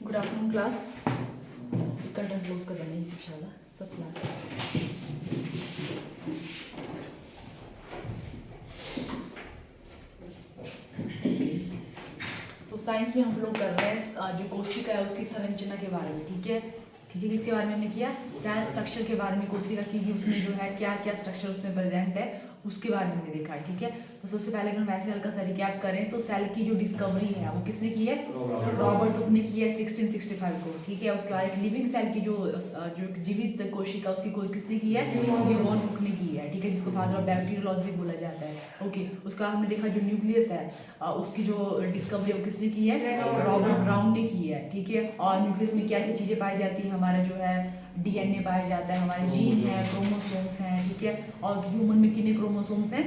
Good afternoon class. Content close कर देंगे इंशाल्लाह सबसे लास्ट। तो साइंस में हम लोग कर रहे हैं जो कोशिका है उसकी संरचना के बारे में। ठीक है, किसके बारे में हमने किया? सेल स्ट्रक्चर के बारे में, कोशिका की उसमें जो है क्या क्या स्ट्रक्चर उसमें प्रेजेंट है उसके बारे में हमने देखा। ठीक है, तो सबसे पहले अगर हम वैसे हल्का सा रिकैप करें तो सेल की जो डिस्कवरी है वो किसने की है? रॉबर्ट हुक ने की है 1665 को। ठीक है, उसके बाद एक लिविंग सेल की जो जीवित कोशिका उसकी खोज किसने की है? लिवॉन हुक ने की है। ठीक है, जिसको फादर ऑफ बैक्टीरियोलॉजी बोला जाता है। ओके, उसके बाद हमने देखा जो न्यूक्लियस है उसकी जो डिस्कवरी है वो किसने की है? रॉबर्ट ब्राउन ने की है। ठीक है, और न्यूक्लियस में क्या क्या चीजें पाई जाती है? हमारा जो है डीएनए पाया जाता है, हमारे जीन है, क्रोमोसोम्स हैं। ठीक है, और ह्यूमन में कितने क्रोमोसोम्स हैं?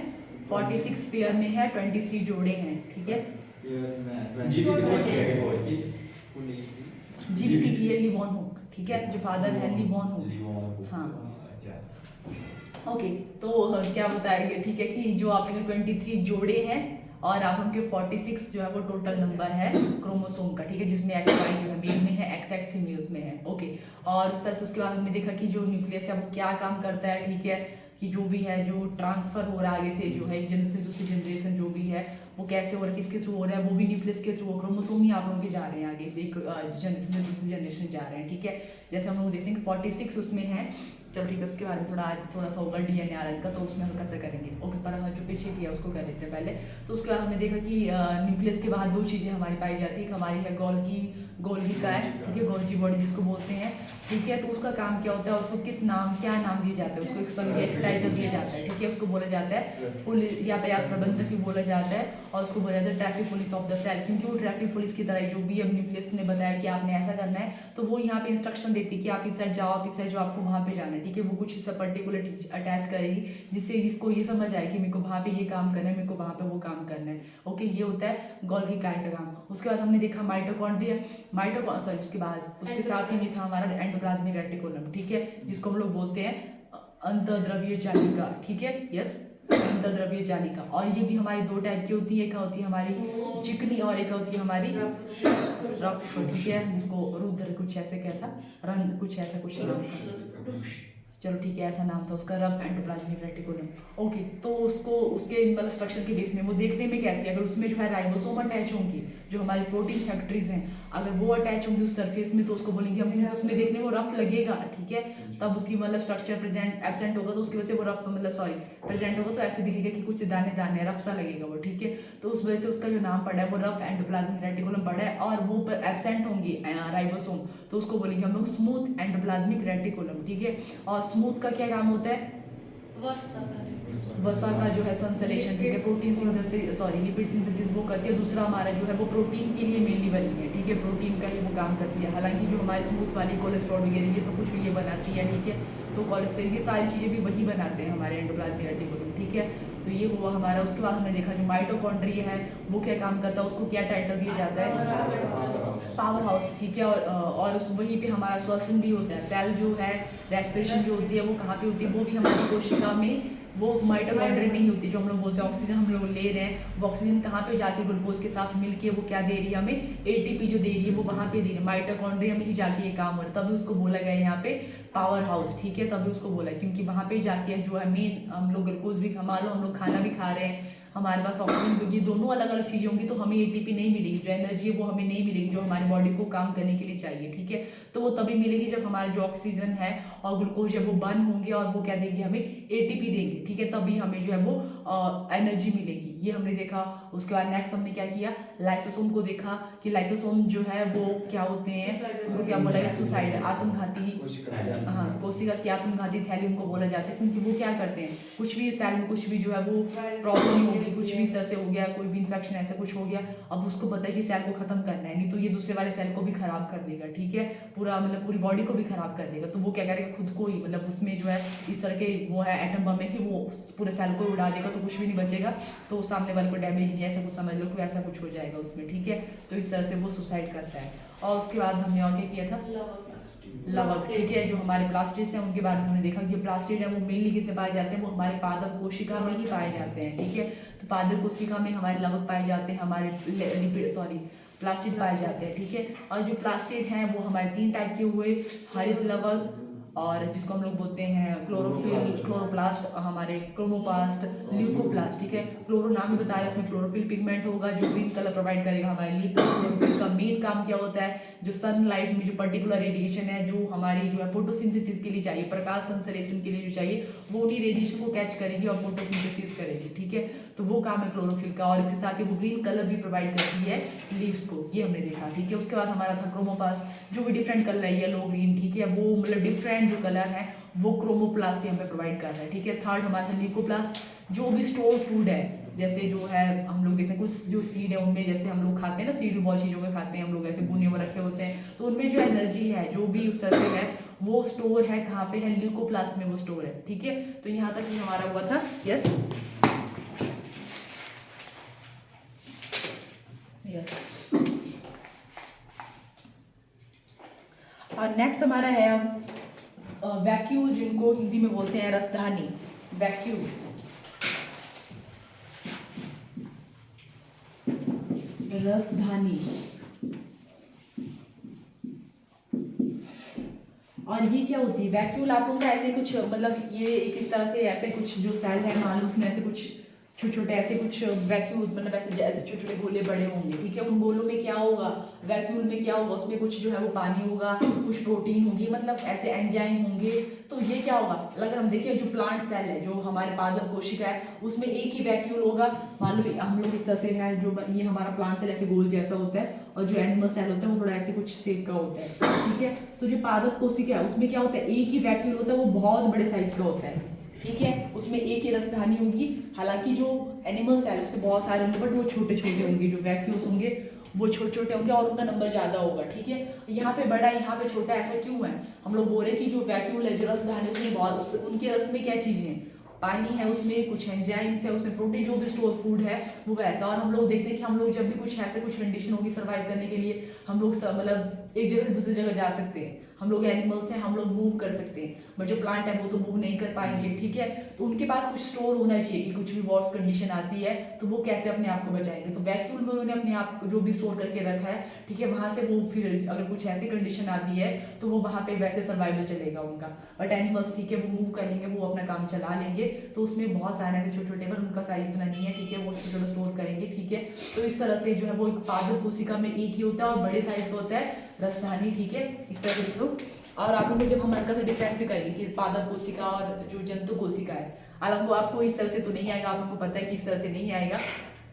46 पेयर में है, 23 जोड़े हैं। ठीक है, जीवित की है लिवॉन हुक। ठीक है, जो फादर है लिवॉन हुक। हाँ, ओके, तो क्या बताएंगे? ठीक है, कि जो आप लोग 23 जोड़े हैं और आप लोग के 46 जो है वो टोटल नंबर है क्रोमोसोम का। ठीक है, जिसमें XY जो है मेल में है, XX फीमेल्स में है। ओके, और उस तरह से उसके बाद हमने देखा कि जो न्यूक्लियस है वो क्या काम करता है। ठीक है, कि जो भी है जो ट्रांसफर हो रहा है आगे से जो है एक जनरेशन से दूसरी जनरेशन जो भी है वो कैसे हो रहा है, किसके थ्रू हो रहा है, वो भी न्यूक्लियस के थ्रू। क्रोमोसोम ही आप लोगों के जा रहे हैं आगे से एक जनरेशन से दूसरी जनरेशन जा रहे हैं। ठीक है, जैसे हम लोग देखते हैं कि 46 उसमें है। चलो ठीक है, उसके बारे में थोड़ा सा होगा डीएनए आरएनए का, तो उसमें हल्का सा करेंगे। ओके, पर जो पीछे किया उसको कर लेते हैं पहले। तो उसके बाद हमने देखा कि न्यूक्लियस के बाहर दो चीज़ें हमारी पाई जाती है। हमारी है गोल्गी का है। ठीक है, गोल्गी बॉडी जिसको बोलते हैं। ठीक है, तो उसका काम क्या होता है? उसको क्या नाम दिया जाता है? उसको एक संज्ञा टाइटल दिया जाता है। ठीक है, उसको बोला जाता है पुलिस यातायात प्रबंधक ही बोला जाता है, और उसको बोला जाता है traffic police of the cell, क्योंकि वो ट्रैफिक पुलिस की तरह जो भी अब न्यूक्लियस ने बताया कि आपने ऐसा करना है, तो वो यहाँ पे इंस्ट्रक्शन देती है कि आप इस साइड जाओ, आप इस साइड जाओ, आपको वहाँ पे जाना है। ठीक है, वो कुछ ऐसा पर्टिकुलर अटैच करेगी जिससे इसको ये समझ आए कि मेरे को वहाँ पे ये काम करना है, मेरे को वहाँ पे वो काम करना है। ओके, ये होता है गोल्गी काय का काम। उसके बाद हमने देखा माइटोकॉन्ड्रिया, उसके साथ ही में था हमारा एंडोप्लाज्मिक रेटिकुलम। ठीक है, जिसको हम लोग बोलते हैं अंतःद्रव्य जालिका। ठीक है, यस, अंतःद्रव्य जालिका। और ये भी हमारी दो टाइप की होती है, एक होती है हमारी चिकनी और एक होती है हमारी रफ। ठीक है, जिसको रुद्र कुछ ऐसे क्या था, रंग कुछ ऐसा कुछ, चलो ठीक है, ऐसा नाम था उसका, रफ एंडोप्लाज्मिक रेटिकुलम। ओके, तो उसको उसके मतलब स्ट्रक्चर के बेस में वो देखने में कैसी है? अगर उसमें जो है राइबोसोम अटैच होंगी, जो हमारी प्रोटीन फैक्ट्रीज हैं, अगर वो अटैच होंगी उस सरफेस में, तो उसको बोलेंगे हम, उसमें देखने वो रफ लगेगा। ठीक है, तब उसकी मतलब स्ट्रक्चर प्रेजेंट एब्सेंट होगा तो उसकी वजह से वो रफ प्रेजेंट होगा तो ऐसे दिखेगा कि कुछ दाने दाने रफ सा लगेगा वो। ठीक है, तो उस वजह से उसका जो नाम पड़ा है वो रफ एंडोप्लाज्मिक रेटिकुलम पड़ा है। और वो एब्सेंट होंगी राइबोसोम तो उसको बोलेंगे हम लोग स्मूथ एंडोप्लाज्मिक रेटिकुलम। ठीक है, और स्मूथ का क्या काम होता है? वसा का जो है संश्लेषण। ठीक है, प्रोटीन सिंथेसिस लिपिड सिंथेसिस वो करती है। दूसरा हमारा जो है वो प्रोटीन के लिए मेनली बनी है। ठीक है, प्रोटीन का ही वो काम करती है। हालांकि जो हमारे स्मूथ वाली कोलेस्ट्रॉल वगैरह ये सब कुछ भी ये बनाती है। ठीक है, तो कोलेस्ट्रॉल ये सारी चीज़ें भी वही बनाते हैं हमारे एंडोप्लाज्मिक रेटिकुलम। ठीक है, तो ये हुआ हमारा। उसके बाद हमने देखा जो माइटोकॉन्ड्रिया है वो क्या काम करता है, उसको क्या टाइटल दिया जाता है? Power house. ठीक है, और वहीं पे हमारा श्वसन भी होता है। सेल जो है रेस्पिरेशन जो होती है वो कहाँ पे होती है? वो भी हमारी कोशिका में, वो माइटोकॉन्ड्रिया में ही होती है। जो हम लोग बोलते हैं ऑक्सीजन हम लोग ले रहे हैं, वो ऑक्सीजन कहाँ पे जाके ग्लूकोज के साथ मिलके वो क्या दे रही है हमें? ATP जो दे रही है वो वहाँ पे दे रही है, माइटोकॉन्ड्रिया में ही जाके ये काम हो रहा है। तभी उसको बोला गया यहाँ पे पावर हाउस। ठीक है, तभी उसको बोला क्योंकि वहाँ पे जाके जो है मेन हम लोग ग्लूकोज भी मान लो हम लोग खाना भी खा रहे हैं, हमारे पास ऑक्सीजन होगी, दोनों अलग अलग चीज़ें होंगी तो हमें ATP नहीं मिलेगी, जो एनर्जी है वो हमें नहीं मिलेगी जो हमारी बॉडी को काम करने के लिए चाहिए। ठीक है, तो वो तभी मिलेगी जब हमारा जो ऑक्सीजन है और ग्लूकोज है वो बर्न होंगे और वो क्या देंगे हमें? ATP देंगे। ठीक है, तभी हमें जो है वो एनर्जी मिलेगी। ये हमने देखा। उसके बाद नेक्स्ट हमने क्या किया? लाइसोसोम को देखा कि लाइसोसोम जो है वो क्या होते हैं, उनको क्या बोला गया? सुसाइड, आत्मघाती। हाँ, कोशिका की आत्मघाती थैली उनको बोला जाता है, क्योंकि वो क्या करते हैं, कुछ भी सेल में कुछ भी जो है वो प्रॉब्लम होगी, कुछ भी तरह से हो गया, कोई भी इन्फेक्शन ऐसा कुछ हो गया, अब उसको पता है कि सेल को खत्म करना है, नहीं तो ये दूसरे वाले सेल को भी खराब कर देगा। ठीक है, पूरा मतलब पूरी बॉडी को भी खराब कर देगा। तो वो क्या करेगा? खुद को ही मतलब उसमें जो है इस तरह के वो है एटम बम है कि वो पूरे सेल को उड़ा देगा, तो कुछ भी नहीं बचेगा, तो सामने वाले को डैमेज नहीं, ऐसा कुछ समझ लो कि ऐसा कुछ हो जाएगा उसमें। ठीक है, तो इस तरह से वो सुसाइड करता है। और उसके बाद हमने और क्या किया था? लवक, ठीक है। जो हमारे प्लास्टिड्स हैं उनके बारे में हमने देखा कि प्लास्टिड है वो मेनली किसमें पाए जाते हैं, वो हमारे पादप कोशिका में ही पाए जाते हैं, ठीक है। तो पादप कोशिका में हमारे लवक पाए जाते हैं, हमारे प्लास्टिड पाए जाते हैं, ठीक है। और जो प्लास्टिड हैं वो हमारे 3 टाइप के हुए, हरित लवक और जिसको हम लोग बोलते हैं क्लोरोफिल, क्लोरोप्लास्ट, हमारे क्रोमोप्लास्ट, ल्यूकोप्लास्ट, ठीक है। क्लोरो नाम ही बता रहा है, इसमें क्लोरोफिल पिगमेंट होगा जो ग्रीन कलर प्रोवाइड करेगा हमारे लिए। क्लोरोफिल का मेन काम क्या होता है, जो सनलाइट में जो पर्टिकुलर रेडिएशन है जो हमारी जो है फोटोसिंथेसिस के लिए चाहिए, प्रकाश संश्लेषण के लिए जो चाहिए, वो उन्हीं रेडिएशन को कैच करेगी और फोटोसिंथेसिस करेगी, ठीक है। तो वो काम है क्लोरोफिल का, और इसके साथ ही वो ग्रीन कलर भी प्रोवाइड करती है लीव्स को, ये हमने देखा, ठीक है। उसके बाद हमारा था क्रोमोप्लास्ट, जो भी डिफरेंट कलर है, येलो, ग्रीन, ठीक है, वो मतलब डिफरेंट जो कलर है वो क्रोमोप्लास्ट हमें प्रोवाइड कर रहा है, ठीक है। थर्ड हमारा ल्यूकोप्लास्ट, जो भी स्टोर फूड है, जैसे जो है हम लोग देखते हैं कुछ जो सीड है उनमें, जैसे हम लोग खाते हैं ना सीड, बहुत चीज़ों के खाते हैं हम लोग, ऐसे भुने हुए रखे होते हैं, तो उनमें जो एनर्जी है जो भी उस तरह से है वो स्टोर है कहाँ पे है, ल्यूकोप्लास्ट में वो स्टोर है, ठीक है। तो यहाँ तक ही हमारा हुआ था, यस। और नेक्स्ट हमारा है वैक्यूल, जिनको हिंदी में बोलते हैं रसधानी, वैक्यूल। रसधानी, और ये क्या होती है वैक्यूल, आप लोगों का ऐसे कुछ मतलब ये इस तरह से ऐसे कुछ जो सेल है मान लो उसमें ऐसे कुछ छोटे छोटे ऐसे कुछ वैक्यूल्स, मतलब ऐसे छोटे छोटे गोले बड़े होंगे, ठीक है। उन गोलों में क्या होगा, वैक्यूल में क्या होगा, उसमें कुछ जो है वो पानी होगा, कुछ प्रोटीन होगी, मतलब ऐसे एंजाइम होंगे। तो ये क्या होगा, अगर हम देखिए जो प्लांट सेल है, जो हमारे पादप कोशिका है, उसमें एक ही वैक्यूल होगा। मान लो हम लोग इस तरह से है, जो ये हमारा प्लांट सेल ऐसे गोल जैसा होता है, और जो एनिमल सेल होता है वो थोड़ा ऐसे कुछ शेप का होता है, ठीक है। तो जो पादप कोशिका है उसमें क्या होता है, एक ही वैक्यूल होता है, वो बहुत बड़े साइज का होता है, ठीक है। उसमें एक ही रसधानी होगी, हालांकि जो एनिमल सेल उससे बहुत सारे होंगे, बट वो छोटे छोटे होंगे, जो वैक्यूल्स होंगे वो छोटे छोटे होंगे और उनका नंबर ज़्यादा होगा, ठीक है। यहाँ पे बड़ा, यहाँ पे छोटा, ऐसा क्यों है, हम लोग बोल रहे कि जो वैक्यूल है, जो रसधानी, उसमें बहुत, उनके रस में क्या चीज़ें हैं, पानी है, उसमें कुछ एंजाइम्स है, उसमें प्रोटीन, जो भी स्टोर फूड है वो वैसा। और हम लोग देखते हैं कि हम लोग जब भी कुछ ऐसे कुछ कंडीशन होगी सर्वाइव करने के लिए, हम लोग मतलब एक जगह से दूसरी जगह जा सकते हैं, हम लोग एनिमल्स हैं, हम लोग मूव कर सकते हैं, बट जो प्लांट है वो तो मूव नहीं कर पाएंगे, ठीक है। तो उनके पास कुछ स्टोर होना चाहिए कि कुछ भी वर्स्ट कंडीशन आती है तो वो कैसे अपने आप को बचाएंगे। तो वैक्यूल में उन्होंने अपने आप को जो भी स्टोर करके रखा है, ठीक है, वहाँ से वो फिर अगर कुछ ऐसी कंडीशन आती है तो वो वहाँ पे वैसे सर्वाइवल चलेगा उनका। बट एनिमल्स, ठीक है, वो मूव कर लेंगे, वो अपना काम चला लेंगे, तो उसमें बहुत सारे ऐसे छोटे छोटे, पर उनका साइज इतना नहीं है, ठीक है, वो छोटे छोटे स्टोर करेंगे, ठीक है। तो इस तरह से जो है वो एक पादप कोशिका में एक ही होता है और बड़े साइज का होता है रसधानी, ठीक है, इस तरह से लिख लो। और आप लोग जब हम हल्का सा डिफरेंस भी करेंगे कि पादप कोशिका और जो जंतु कोशिका है, हालांकि आपको इस तरह से तो नहीं आएगा, आप लोगों को पता है कि इस तरह से नहीं आएगा,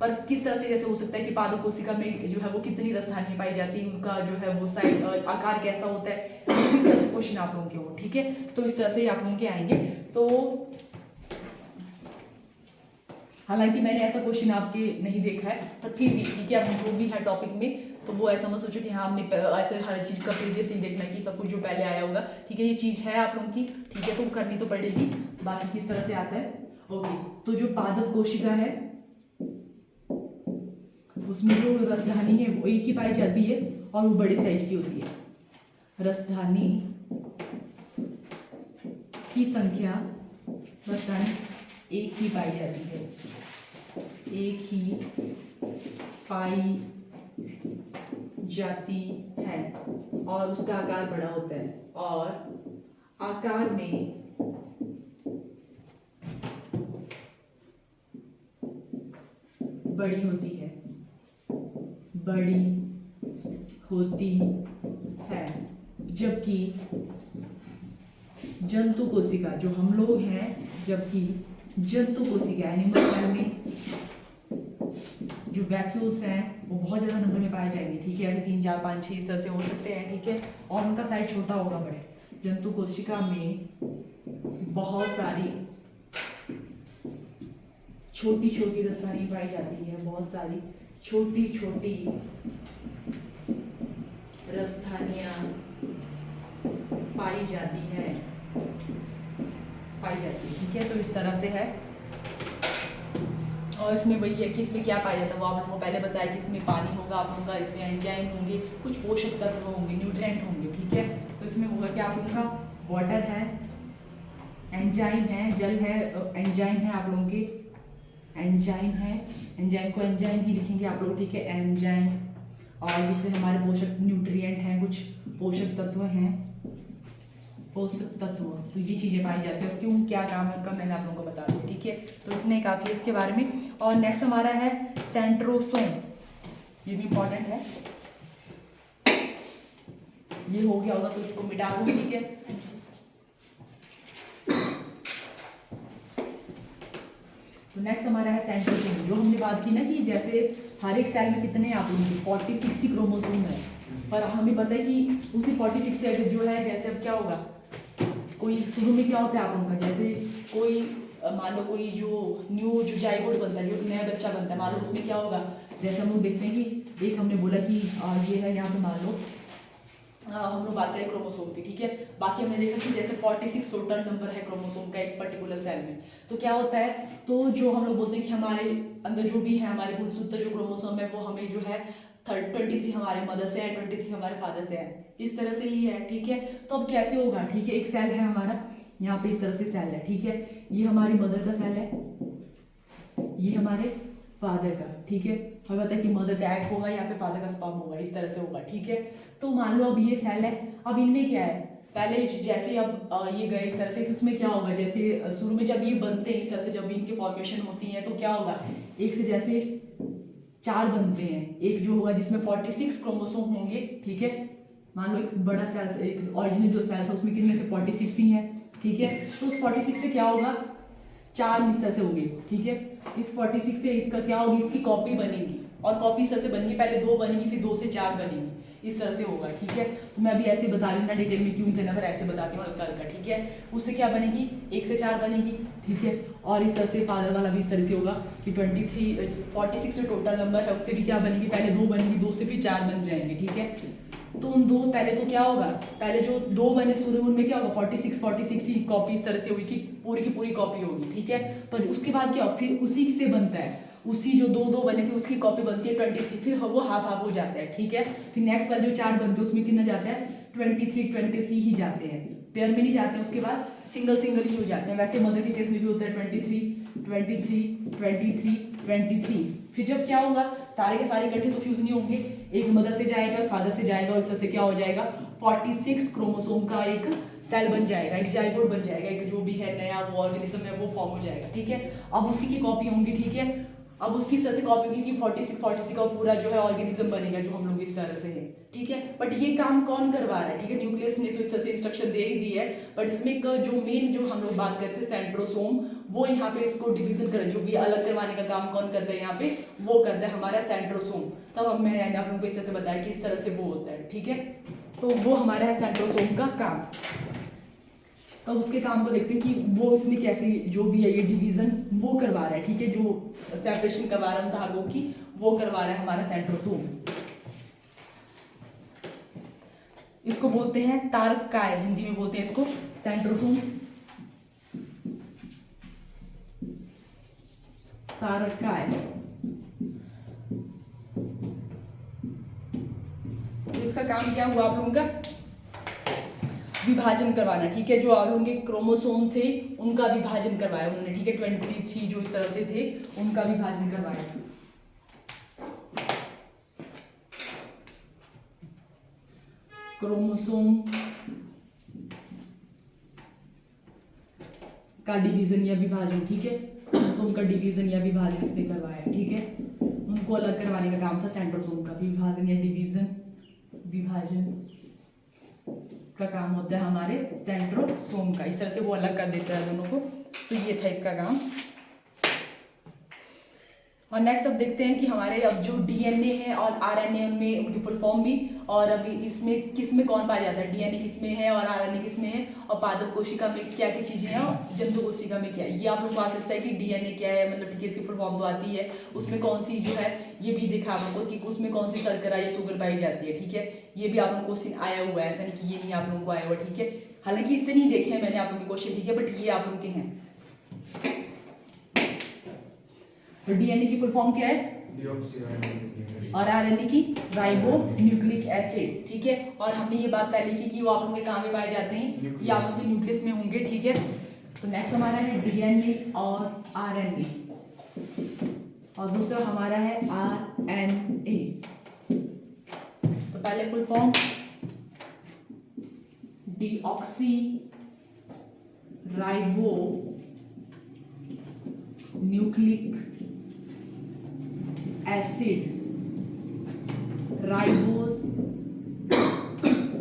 पर किस तरह से जैसे हो सकता है कि पादप कोशिका में जो है वो कितनी रसधानी पाई जाती है, उनका जो है वो साइज आकार कैसा होता है, इस तरह से क्वेश्चन आप लोगों के हो, ठीक है। तो इस तरह से आप लोगों के आएंगे। तो हालांकि मैंने ऐसा क्वेश्चन आपके नहीं देखा है, पर फिर भी ठीक है, अब जो भी है टॉपिक में तो वो ऐसा मत सोचो कि हाँ हमने ऐसे हर चीज़ का प्रीवियस ही देखना है कि सब कुछ जो पहले आया होगा, ठीक है, ये चीज़ है आप लोगों की, ठीक है, तो करनी तो पड़ेगी। बाकी किस तरह से आता है, ओके। तो जो पादप कोशिका है उसमें जो रसधानी है वो एक ही पाई जाती है और वो बड़े साइज की होती है। रसधानी की संख्या, रसधानी एक ही पाई जाती है, एक ही पाई जाती है और उसका आकार बड़ा होता है और आकार में बड़ी होती है, बड़ी होती है। जबकि जंतु कोशिका जो हम लोग हैं, जबकि जंतु कोशिका एनिमल सेल में जो वैक्यूल्स हैं वो बहुत ज़्यादा नंबर में पाए जाएंगे, ठीक है, ऐसे 3 4 5 6 इस तरह से हो सकते हैं, ठीक है, और उनका साइज छोटा होगा। बट जंतु कोशिका में बहुत सारी छोटी छोटी रसधानी पाई जाती है, बहुत सारी छोटी छोटी रसधानियाँ पाई जाती है, ठीक है। तो इस तरह से है, और इसमें वही है कि इसमें क्या पाया जाता है वो आप लोगों को पहले बताया कि इसमें पानी होगा आप लोगों का, इसमें एंजाइम होंगे, कुछ पोषक तत्व होंगे, न्यूट्रिएंट होंगे, ठीक है। तो इसमें होगा क्या आप लोगों का, वाटर है, एंजाइम है, जल है, एंजाइम है आप लोगों के, एंजाइम है, एंजाइम को एंजाइम ही लिखेंगे आप लोग, ठीक है, एंजाइम। और जिससे हमारे पोषक न्यूट्रिएंट हैं, कुछ पोषक तत्व हैं, पोषक तत्व, तो ये चीज़ें पाई जाती है। और क्यों, क्या काम है उनका, मैंने आप लोगों को बता दिया, ठीक है। तो इतने काफ़ी है इसके बारे में। और नेक्स्ट हमारा है सेंट्रोसोम, ये भी इम्पोर्टेंट है। ये हो गया होगा तो इसको मिटा दो, ठीक है। तो नेक्स्ट हमारा है सेंट्रोसोम, जो हमने बात की ना कि जैसे हर एक सेल में कितने आप लोगों के 46 ही क्रोमोसोम है, पर हमें पता है कि उसी 46 से अगर जो है, जैसे अब क्या होगा, कोई शुरू में क्या होता है आप लोगों का, जैसे कोई मान लो कोई जो न्यू जो जाइगोट बनता है, जो नया बच्चा बनता है, मान लो उसमें क्या होगा, जैसे हम लोग देखते हैं कि एक हमने बोला कि ये है यहाँ पे, मान लो हम लोग बात करें क्रोमोसोम की, ठीक है। बाकी हमने देखा कि जैसे 46 टोटल नंबर है क्रोमोसोम का एक पर्टिकुलर सेल में, तो क्या होता है, तो जो हम लोग बोलते हैं कि हमारे अंदर जो भी है, हमारे गुणसूत्र जो क्रोमोसोम है, वो हमें जो है 23 हमारे मदर से है, 23 हमारे फादर से है, इस तरह से ही है, ठीक है। तो अब कैसे होगा, ठीक है, एक सेल है हमारा यहाँ पे, इस तरह से सेल है, ठीक है, ये हमारी मदर का सेल है, ये हमारे फादर का, ठीक है। हमें पता है कि मदर का एग होगा, यहाँ पे फादर का स्पर्म होगा, इस तरह से होगा, ठीक है। तो मान लो अब ये सेल है, अब इनमें क्या है, पहले जैसे अब ये गए इस तरह से, उसमें क्या होगा, जैसे शुरू में जब ये बनते हैं इस तरह से, जब इनकी फॉर्मेशन होती है, तो क्या होगा, एक से जैसे 4 बनते हैं, एक जो होगा जिसमें 46 क्रोमोसोम होंगे, ठीक है। मान लो एक बड़ा सेल, एक ओरिजिनल जो सेल था उसमें कितने थे, 46 ही है, ठीक है। तो उस 46 से क्या होगा, 4 इस तरह से होंगे, ठीक है। इस 46 से इसका क्या होगी, इसकी कॉपी बनेगी, और कॉपी इस तरह से बनेगी, पहले 2 बनेगी, फिर 2 से 4 बनेगी, इस तरह से होगा, ठीक है। तो मैं अभी ऐसे बता रही हूँ ना, डिटेल में क्यों करना, पर ऐसे बताती हूँ हल्का हल्का, ठीक है। उससे क्या बनेगी, 1 से 4 बनेगी, ठीक है। और इस तरह से फादर वाला भी इस तरह से होगा कि 46 जो टोटल नंबर है उससे भी क्या बनेगी, पहले 2 बनेगी, 2 से फिर 4 बन जाएंगे, ठीक है। तो उन 2 पहले तो क्या होगा, पहले जो 2 बने शुरू उनमें क्या होगा, 46 ही कॉपी इस तरह से होगी कि पूरी की पूरी कॉपी होगी, ठीक है। पर उसके बाद क्या, फिर उसी से बनता है, उसी जो 2 बने थे उसकी कॉपी बनती है 23, फिर वो हाफ हो जाता है, ठीक है। फिर नेक्स्ट वाले जो 4 बनते हैं उसमें कितना जाता है, 23 ही जाते हैं, पेयर में नहीं जाते, उसके बाद सिंगल ही हो जाते हैं। वैसे मदर के केस में भी होता है 23, फिर जब क्या होगा, सारे के सारे इकट्ठे तो फ्यूज नहीं होंगे, एक मदर से जाएगा, फादर से जाएगा, और इस तरह से क्या हो जाएगा, 46 क्रोमोसोम का एक सेल बन जाएगा, एक जाइगोट बन जाएगा, एक जो भी है नया वो ऑर्गेनिज्म है वो फॉर्म हो जाएगा, ठीक है। अब उसी की कॉपी होंगी, ठीक है। अब उसकी तरह से कॉपी होगी कि 46 का पूरा जो है ऑर्गेनिज्म बनेगा, जो हम लोग इस तरह से है, ठीक है। बट ये काम कौन करवा रहा है, ठीक है, न्यूक्लियस ने तो इस तरह से इंस्ट्रक्शन दे ही दी है, बट इसमें जो मेन जो हम लोग बात करते हैं सेंट्रोसोम, वो यहाँ पे इसको डिवीजन कर, जो भी अलग करवाने का काम कौन करता है यहाँ पे, वो करता है हमारा सेंट्रोसोम। तब अब मैंने आप लोगों को इस तरह से बताया कि इस तरह से वो होता है, ठीक है। तो वो हमारा है सेंट्रोसोम का काम। तो उसके काम को देखते हैं कि वो इसमें कैसे जो भी है ये डिवीजन वो करवा रहा है, ठीक है, जो सेपरेशन करवा रहा है धागों की, वो करवा रहा है हमारा सेंट्रोसोम। इसको बोलते हैं तारकाय, हिंदी में बोलते हैं इसको सेंट्रोसोम, तारकाय। तो इसका काम क्या हुआ आप लोगों का, विभाजन करवाना, ठीक है। जो आप लोगों के क्रोमोसोम थे उनका विभाजन करवाया उन्होंने, ठीक है, 23 जो इस तरह से थे उनका विभाजन करवाया। क्रोमोसोम का डिवीजन या विभाजन, ठीक है, क्रोमोसोम का डिवीजन या विभाजन इसने करवाया, ठीक है। उनको अलग करवाने का काम था सेंट्रोसोम का, विभाजन या डिवीजन, विभाजन का काम होता है हमारे सेंट्रोसोम का, इस तरह से वो अलग कर देता है दोनों को। तो ये था इसका काम। और नेक्स्ट अब देखते हैं कि हमारे अब जो डीएनए है और आरएनए उनमें उनकी फुल फॉर्म भी, और अभी इसमें किस में कौन पाया जाता है, डीएनए किस में है और आरएनए किस में है, और पादप कोशिका में क्या क्या चीजें हैं और जंतु कोशिका में क्या है। ये आप लोग को आ सकता है कि डीएनए क्या है, मतलब ठीक है, इसकी फुल फॉर्म तो आती है, उसमें कौन सी जो है ये भी देखा आप लोगों को कि उसमें कौन सी शर्करा या शुगर पाई जाती है, ठीक है। ये भी आप लोगों को क्वेश्चन आया हुआ है, ऐसा नहीं कि ये नहीं आप लोगों को आया हुआ, ठीक है। हालांकि इससे नहीं देखे हैं मैंने आप लोगों के क्वेश्चन, ठीक है, बट ये आप लोगों के हैं। डीएनए की फुल फॉर्म क्या है, और आरएनए की राइबो न्यूक्लिक एसिड, ठीक है। और हमने ये बात पहले की कि वो आप लोगों के कहाँ पे पाए जाते हैं, ये आप लोगों के न्यूक्लियस में होंगे, ठीक है। तो नेक्स्ट हमारा है डीएनए और आरएनए, और दूसरा हमारा है आरएनए। तो पहले full form deoxy ribo nucleic acid, ribose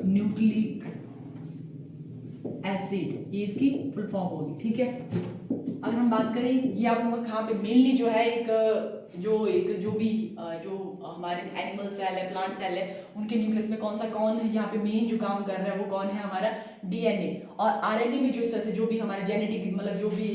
nucleic acid, ये इसकी फुल फॉर्म होगी, ठीक है। अगर हम बात करें ये आप लोगों का कहाँ पे मेनली जो है जो भी हमारे एनिमल सेल है, प्लांट सेल है, उनके न्यूक्लियस में कौन है यहाँ पे मेन जो काम कर रहा है वो कौन है, हमारा डीएनए। और आरएनए में जो इस तरह से जो भी हमारे जेनेटिक मतलब जो भी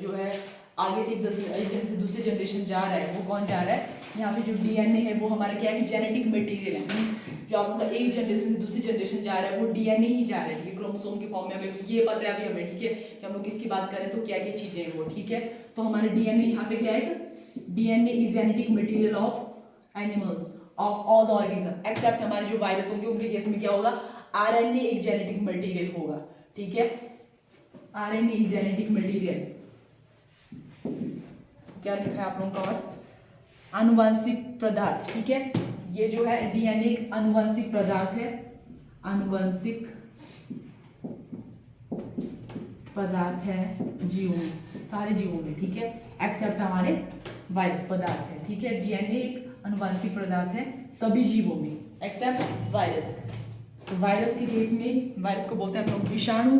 जो है आगे से एक जनरेशन से दूसरी जनरेशन जा रहा है, वो कौन जा रहा है, यहाँ पे जो डीएनए है वो हमारा क्या है, जेनेटिक मटेरियल है। मींस जो आप लोगों का एक जनरेशन से दूसरी जनरेशन जा रहा है वो डीएनए ही जा रहा है, ठीक है। क्रोमोसोम के फॉर्म में हमें ये पता है अभी हमें, ठीक है, कि हम लोग किसकी बात करें तो क्या क्या चीजें हैं वो, ठीक है। तो हमारे डीएनए यहाँ पे क्या है, DNA is genetic material of animals of all the organism except हमारे जो वायरस होंगे, उनके केस में क्या होगा, आरएनए एक जेनेटिक मटेरियल होगा, ठीक है। आरएनए इज जेनेटिक मटेरियल, क्या लिखा है आप लोगों का, और आनुवंशिक पदार्थ, ठीक है। ये जो है डीएनए एक आनुवंशिक पदार्थ है, आनुवंशिक पदार्थ है जीवों में, सारे जीवों में, ठीक है, एक्सेप्ट हमारे वायरस पदार्थ है, ठीक है। डीएनए एक आनुवंशिक पदार्थ है सभी जीवों में एक्सेप्ट वायरस। तो वायरस के केस में, वायरस को बोलते हैं हम लोग विषाणु,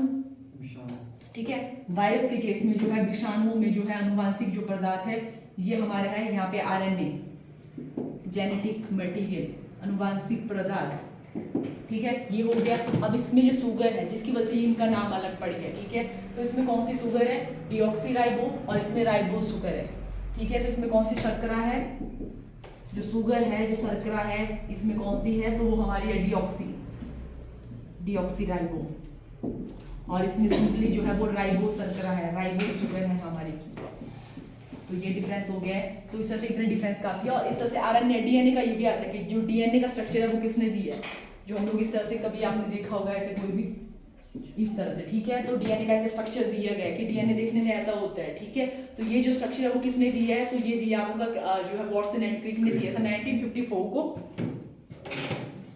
ठीक है। वायरस के केस में जो है विषाणुओं में जो है आनुवंशिक जो पदार्थ है ये हमारे है यहाँ पे आरएनए, जेनेटिक मटेरियल, आनुवंशिक पदार्थ, ठीक है, ये हो गया। अब इसमें जो शुगर है जिसकी वजह से इनका नाम अलग पड़ गया, ठीक है। तो इसमें कौन सी शुगर है, डीऑक्सी राइबो, और इसमें राइबो शुगर है, ठीक है। तो इसमें कौन सी शर्करा है, जो शुगर है, जो शर्करा है, इसमें कौन सी है, तो वो हमारी है डीऑक्सी राइबो, और इसमें सिंपली जो है वो राइबो शर्करा है, राइबो शुगर है हमारी की। तो ये डिफरेंस हो गया है। तो इस तरह से इतना डिफरेंस काफी है। और इस तरह से आरएनए डीएनए का ये भी आता है कि जो डीएनए का स्ट्रक्चर है वो किसने दिया है, जो हम लोग इस तरह से कभी आपने देखा होगा ऐसे कोई भी इस तरह से, ठीक है। तो डीएनए का ऐसे स्ट्रक्चर दिया गया है कि डीएनए देखने में ऐसा होता है, ठीक है। तो ये जो स्ट्रक्चर है वो किसने दिया है, तो ये दिया आपका जो है वॉटसन एंड क्रिक ने दिया था 1954 को।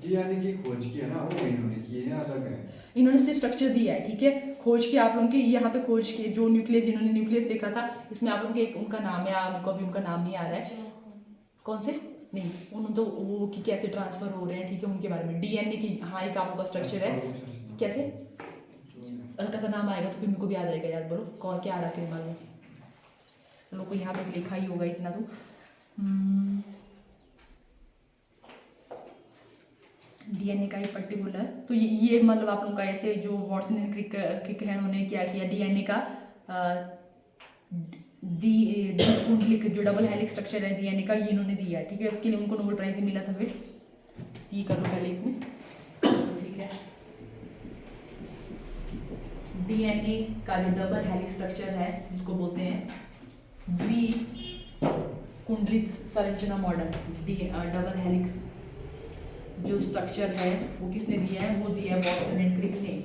डीएनए की खोज की है ना, वो इन्होंने की है, अलग है, इन्होंने सिर्फ स्ट्रक्चर दिया है, ठीक है। खोज की आप लोगों के यहाँ पे खोज की जो न्यूक्लियस, इन्होंने न्यूक्लियस देखा था, इसमें आप लोगों के एक उनका नाम है, आपको अभी उनका नाम नहीं आ रहा है, कौन से, नहीं उन्होंने तो वो कि कैसे ट्रांसफर हो रहे हैं, ठीक है, उनके बारे में। डीएनए की हाँ एक आपका स्ट्रक्चर है, कैसे हल्का सा नाम आएगा तो फिर मेरे को भी याद आएगा, याद बोलो कौन क्या आ रहा है दिमाग में, लोग को यहाँ पे लिखा ही होगा इतना तो। डीएनए का ही पर्टिकुलर, तो ये मतलब आप लोगों का ऐसे जो वॉटसन एंड क्रिक है, उन्होंने क्या किया, डीएनए का द्विकुंडलिक जो डबल हेलिक्स स्ट्रक्चर है डीएनए का, ये इन्होंने दिया, ठीक है। उसके लिए उनको नोबेल प्राइज मिला था। फिर ये कर लो पहले इसमें, ठीक है। डीएनए का जो डबल हेलिक्स स्ट्रक्चर है जिसको बोलते हैं द्विकुंडलित संरचना मॉडल, डबल हेलिक्स जो स्ट्रक्चर है वो किसने दिया है, वो दिया है वॉटसन एंड क्रिक ने,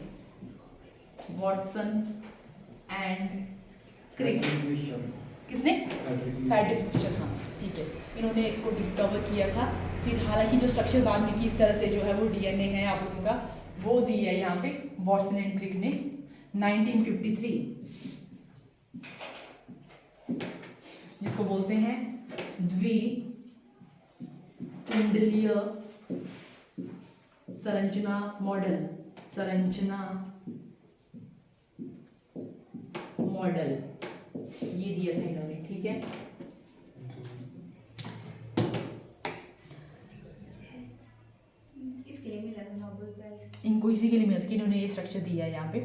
वॉटसन एंड क्रिक, किसने, फ्रेडरिक फिशर, हाँ ठीक है, इन्होंने इसको डिस्कवर किया था। फिर हालांकि जो स्ट्रक्चर बाद में किस तरह से जो है वो डीएनए है आप लोगों का, वो दिया है यहाँ पे वॉटसन एंड क्रिक ने 1953, जिसको बोलते हैं द्विकुंडलीय संरचना मॉडल, ये दिया था इन्होंने, ठीक है। इसके लिए मिला था नोबेल प्राइज, इनको इसी के लिए मिला था कि इन्होंने ये स्ट्रक्चर दिया है यहाँ पे।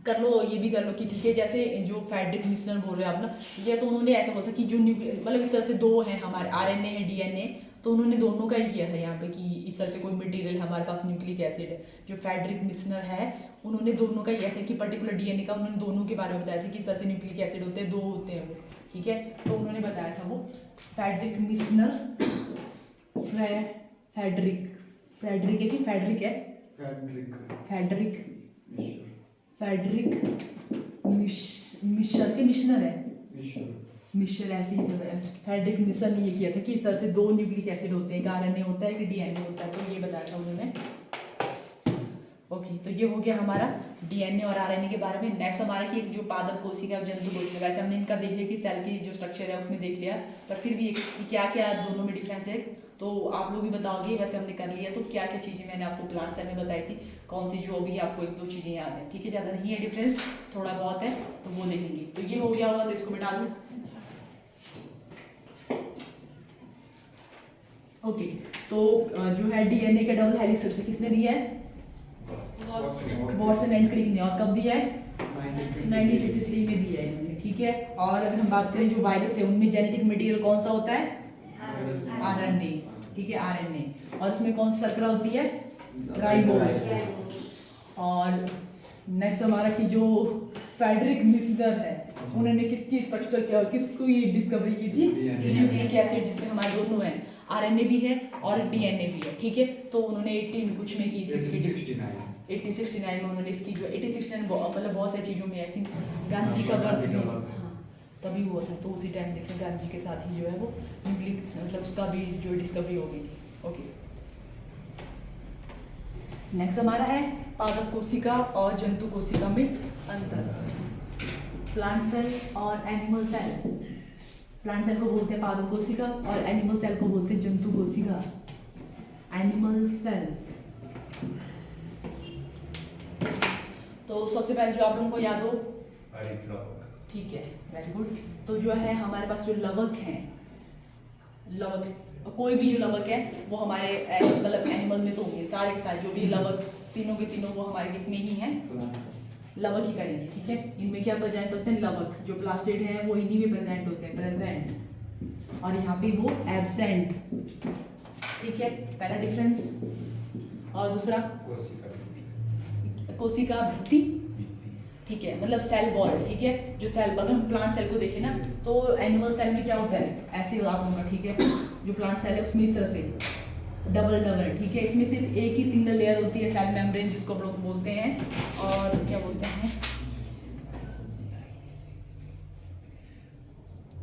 कर लो ये भी कर लो कि ठीक है, जैसे जो फ्रेडरिक मिशनर बोल रहे हैं आप ना, ये तो उन्होंने ऐसा बोला कि जो मतलब इस तरह से दो हैं हमारे, आरएनए है डीएनए, तो उन्होंने दोनों का ही किया है यहाँ पे कि इस तरह से कोई मटेरियल हमारे पास न्यूक्लिक एसिड है। जो फ्रेडरिक मिशनर है उन्होंने दोनों का ही ऐसे कि पर्टिकुलर डीएनए का उन्होंने दोनों के बारे में बताया था कि इस तरह से न्यूक्लिक एसिड होते हैं, दो होते हैं वो, ठीक है। तो उन्होंने बताया था वो फ्रेडरिक मिशनर, फ्रेडरिक है कि फैड्रिक है, फ्रेडरिक मिशर के मिशनर है, मिशर ऐसे ही फ्रेडरिक मिशर ने ये किया था कि इस तरह से 2 न्यूक्लिक एसिड होते हैं, एक आरएनए होता है कि डीएनए होता है, तो ये बताया था उन्होंने। ओके, तो ये हो गया हमारा डीएनए और आरएनए के बारे में। नेक्स्ट हमारा कि जो पादप कोशिका और जंतु कोशिका, वैसे हमने इनका देख लिया कि सेल की जो स्ट्रक्चर है उसमें देख लिया, पर फिर भी क्या क्या दोनों में डिफरेंस है तो आप लोग भी बताओगे। वैसे हमने कर लिया, तो क्या क्या चीज़ें मैंने आपको प्लांट सेल में बताई थी, कौन सी जो भी आपको 1-2 चीज़ें याद है, ठीक है, ज़्यादा नहीं है डिफरेंस, थोड़ा बहुत है, तो वो देखेंगे। तो ये हो गया होगा, तो इसको मिटा दूँ। ओके, तो जो है डीएनए का डबल हेलिक्स स्ट्रक्चर किसने दिया है? वॉटसन एंड क्रिक ने। और कब दिया है? 1953 में दिया है इन्होंने, ठीक है। और अगर हम बात करें जो वायरस है उनमें जेनेटिक मटेरियल कौन सा होता है? आरएनए, ठीक है, आरएनए। और इसमें कौन सी शर्करा होती है? राइबोज। और नेक्स्ट हमारा कि जो फ्रेडरिक मिशनर है उन्होंने किसकी स्ट्रक्चर किसको ये डिस्कवरी की थी? न्यूक्लिक एसिड, जिसमें हमारे दोनों हैं, आरएनए भी है और डीएनए भी है, ठीक है। तो उन्होंने 18 कुछ में की थी इसकी, 1869 में उन्होंने इसकी जो 1869 मतलब बहुत सारी चीज़ों में आई थिंक गांधी जी का बर्थ भी, हाँ तभी हुआ था, तो उसी टाइम देखिए गांधी जी के साथ ही जो है वो न्यूक्लिक मतलब उसका भी जो डिस्कवरी हो गई थी। ओके, नेक्स्ट हमारा है पादप कोशिका और जंतु कोशिका में अंतर। प्लांट सेल और एनिमल सेल, प्लांट सेल को बोलते हैं पादप कोशिका और एनिमल सेल को बोलते हैं जंतु कोशिका। एनिमल सेल, तो सबसे पहले जो आप लोगों को याद हो, ठीक है, वेरी गुड। तो जो है हमारे पास जो लवक हैं, लवक कोई भी जो लवक है वो हमारे मतलब एनिमल में तो होंगे सारे के सारे, जो भी लवक तीनों के तीनों वो हमारे किसमें ही हैं, लवक ही करेंगे, ठीक है। इनमें क्या प्रेजेंट होते हैं? लवक। जो प्लास्टिड है वो इन्हीं में प्रेजेंट होते हैं, प्रेजेंट, और यहाँ पे वो एब्सेंट, ठीक है, पहला डिफरेंस। और दूसरा कोशिका भित्ति, ठीक है, मतलब सेल वॉल, ठीक है। जो सेल, अगर हम प्लांट सेल को देखें ना तो एनिमल सेल में क्या होता है, ऐसे आप होगा, ठीक है। जो प्लांट सेल है उसमें इस तरह से डबल, ठीक है। इसमें सिर्फ एक ही सिंगल लेयर होती है, सेल मेम्ब्रेन जिसको हम लोग बोलते हैं, और क्या बोलते हैं,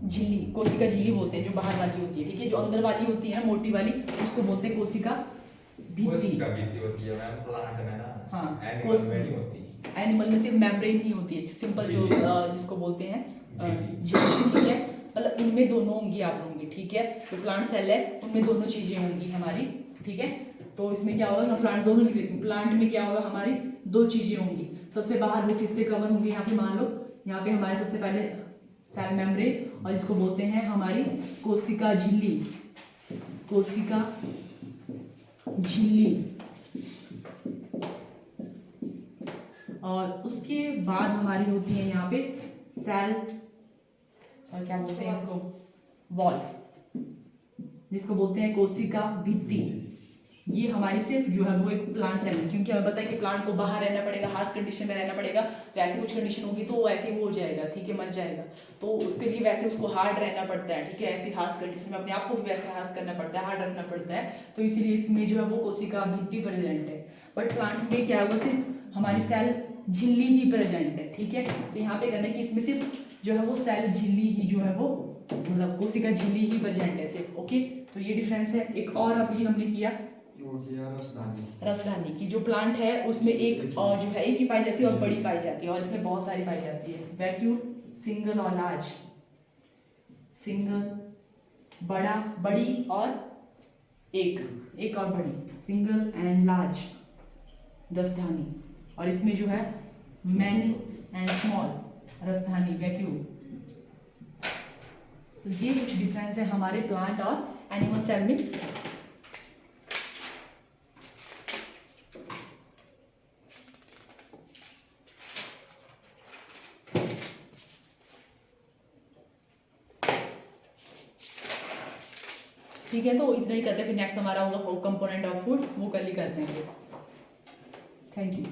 झिल्ली, कोशिका झिल्ली बोलते हैं, जो बाहर वाली होती है, ठीक है। जो अंदर वाली होती है ना मोटी वाली, उसको बोलते हैं कोशिका भित्ति होती है मैम, प्लांट में ना, हाँ, एनिमल में नहीं होती। एनिमल में सिर्फ मेम्ब्रेन ही होती है, सिंपल जो जिसको बोलते हैं झिल्ली, ठीक है। मतलब इनमें दोनों होंगी आप लोगों की, ठीक है। जो प्लांट सेल है उनमें दोनों चीजें होंगी हमारी, ठीक है। तो इसमें क्या होगा, हम प्लांट दोनों लिख लेती हूँ। प्लांट में क्या होगा, हमारी 2 चीजें होंगी। सबसे बाहर वो किससे कवर होंगे, यहाँ पे मान लो, यहाँ पे हमारे सबसे पहले सेल मेम्ब्रेन, और इसको बोलते हैं हमारी कोशिका झिल्ली, कोशिका झिल्ली। और उसके बाद हमारी होती है यहाँ पे सेल, और क्या बोलते हैं इसको, वॉल, जिसको बोलते हैं कोशिका भित्ति। ये हमारी सिर्फ जो है वो एक प्लांट सेल है, क्योंकि हमें पता है कि प्लांट को बाहर रहना पड़ेगा, हार्श कंडीशन में रहना पड़ेगा, तो ऐसी कुछ कंडीशन होगी तो वो ऐसे वो हो जाएगा, ठीक है, मर जाएगा। तो उसके लिए वैसे उसको हार्ड रहना पड़ता है, ठीक है। ऐसी हार्श कंडीशन में अपने आप को भी वैसे हार्श करना पड़ता है, हार्ड रखना पड़ता है, तो इसीलिए इसमें जो है वो कोशिका भित्ति प्रेजेंट है। बट प्लांट में क्या होगा, सिर्फ हमारी सेल झिल्ली ही प्रेजेंट है, ठीक है। तो यहाँ पे कहना है कि इसमें सिर्फ जो है वो सेल झिल्ली ही जो है वो मतलब कोशिका झिल्ली ही प्रेजेंट है सिर्फ, ओके। तो ये डिफरेंस है। एक और अभी हमने किया रसदानी की, जो प्लांट है उसमें एक और जो है एक ही पाई जाती है और बड़ी पाई जाती है, और इसमें बहुत सारी पाई जाती है। वैक्यूम, सिंगल और लार्ज, सिंगल, बड़ा, बड़ी और एक और बड़ी, सिंगल एंड लार्ज रसधानी। और इसमें जो है मैनी एंड स्मॉल रसधानी, वैक्यूम। तो ये कुछ डिफरेंस है हमारे प्लांट और एनिमल सेल में। ठीक है, तो इतना ही करते हैं, फिर नेक्स्ट हमारा होगा कंपोनेंट ऑफ फूड, वो कल ही करते हैं। Thank you.